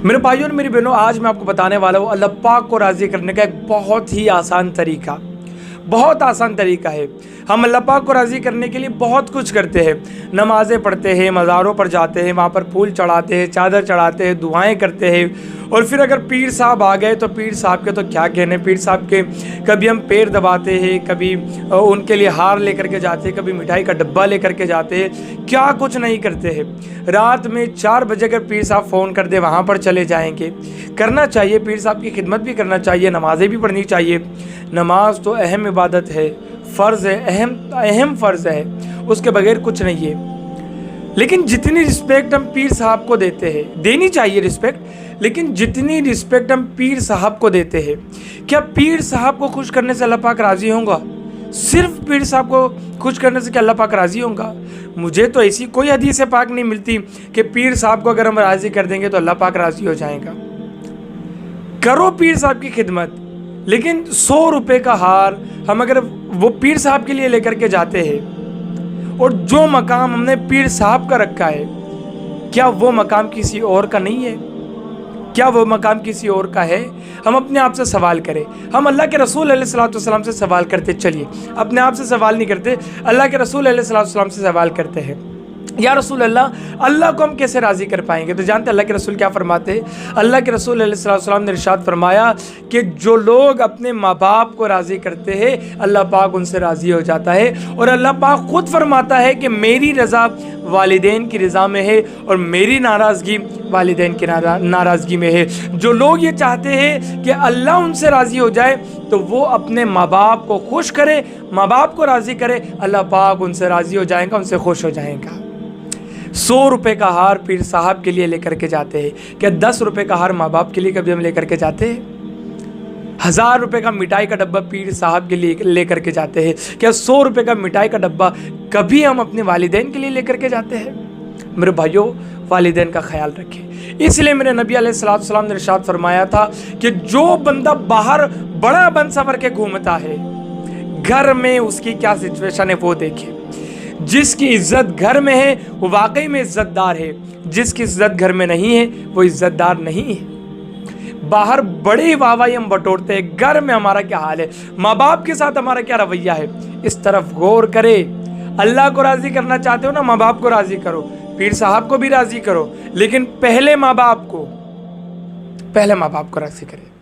میرے بھائیوں اور میری بہنوں، آج میں آپ کو بتانے والا ہوں اللہ پاک کو راضی کرنے کا ایک بہت ہی آسان طریقہ، بہت آسان طریقہ ہے۔ ہم اللہ پاک کو راضی کرنے کے لیے بہت کچھ کرتے ہیں، نمازیں پڑھتے ہیں، مزاروں پر جاتے ہیں، وہاں پر پھول چڑھاتے ہیں، چادر چڑھاتے ہیں، دعائیں کرتے ہیں، اور پھر اگر پیر صاحب آ گئے تو پیر صاحب کے تو کیا کہنے، پیر صاحب کے کبھی ہم پیر دباتے ہیں، کبھی ان کے لیے ہار لے کر کے جاتے ہیں، کبھی مٹھائی کا ڈبہ لے کر کے جاتے ہیں، کیا کچھ نہیں کرتے ہیں۔ رات میں 4 بجے اگر پیر صاحب فون کر دے وہاں پر چلے جائیں گے۔ کرنا چاہیے، پیر صاحب کی خدمت بھی کرنا چاہیے، نمازیں بھی پڑھنی چاہیے۔ نماز تو اہم عبادت ہے، فرض ہے، اہم فرض ہے، اس کے بغیر کچھ نہیں ہے۔ لیکن جتنی رسپیکٹ ہم پیر صاحب کو دیتے ہیں، دینی چاہیے رسپیکٹ، لیکن جتنی رسپیکٹ ہم پیر صاحب کو دیتے ہیں، کیا پیر صاحب کو خوش کرنے سے اللہ پاک راضی ہوں گا؟ صرف پیر صاحب کو خوش کرنے سے کیا اللہ پاک راضی ہوں گا؟ مجھے تو ایسی کوئی حدیث پاک نہیں ملتی کہ پیر صاحب کو اگر ہم راضی کر دیں گے تو اللہ پاک راضی ہو جائے گا۔ کرو پیر صاحب کی خدمت، لیکن 100 روپے کا ہار ہم اگر وہ پیر صاحب کے لیے لے کر کے جاتے ہیں، اور جو مقام ہم نے پیر صاحب کا رکھا ہے، کیا وہ مقام کسی اور کا نہیں ہے؟ کیا وہ مقام کسی اور کا ہے؟ ہم اپنے آپ سے سوال کریں۔ ہم اللہ کے رسول علیہ الصلوۃ والسلام سے سوال کرتے چلیے، اپنے آپ سے سوال نہیں کرتے، اللہ کے رسول علیہ الصلوۃ والسلام سے سوال کرتے ہیں، یا رسول اللہ کو ہم کیسے راضی کر پائیں گے؟ تو جانتے اللہ کے رسول کیا فرماتے ہیں؟ اللہ کے رسول علیہ الصلوۃ والسلام نے ارشاد فرمایا کہ جو لوگ اپنے ماں باپ کو راضی کرتے ہیں، اللہ پاک ان سے راضی ہو جاتا ہے، اور اللہ پاک خود فرماتا ہے کہ میری رضا والدین کی رضا میں ہے، اور میری ناراضگی والدین کی ناراضگی میں ہے۔ جو لوگ یہ چاہتے ہیں کہ اللہ ان سے راضی ہو جائے تو وہ اپنے ماں باپ کو خوش کرے، ماں باپ کو راضی کرے، اللہ پاک ان سے راضی ہو جائے گا، ان سے خوش ہو جائے گا۔ 100 روپے کا ہار پیر صاحب کے لیے لے کر کے جاتے ہیں، کیا 10 روپے کا ہار ماں باپ کے لیے کبھی ہم لے کر کے جاتے ہیں؟ 1000 روپے کا مٹھائی کا ڈبہ پیر صاحب کے لیے لے کر کے جاتے ہیں، کیا 100 روپے کا مٹھائی کا ڈبہ کبھی ہم اپنے والدین کے لیے لے کر کے جاتے ہیں؟ میرے بھائیوں، والدین کا خیال رکھیں۔ اس لیے میرے نبی علیہ الصلوۃ والسلام نے ارشاد فرمایا تھا کہ جو بندہ باہر بڑا بن سنور کے گھومتا ہے، گھر میں اس کی کیا سچویشن ہے وہ دیکھے۔ جس کی عزت گھر میں ہے وہ واقعی میں عزت دار ہے، جس کی عزت گھر میں نہیں ہے وہ عزت دار نہیں ہے۔ باہر بڑی واہواہی ہم بٹورتے ہیں، گھر میں ہمارا کیا حال ہے، ماں باپ کے ساتھ ہمارا کیا رویہ ہے، اس طرف غور کرے۔ اللہ کو راضی کرنا چاہتے ہو نا، ماں باپ کو راضی کرو، پیر صاحب کو بھی راضی کرو، لیکن پہلے ماں باپ کو راضی کرے۔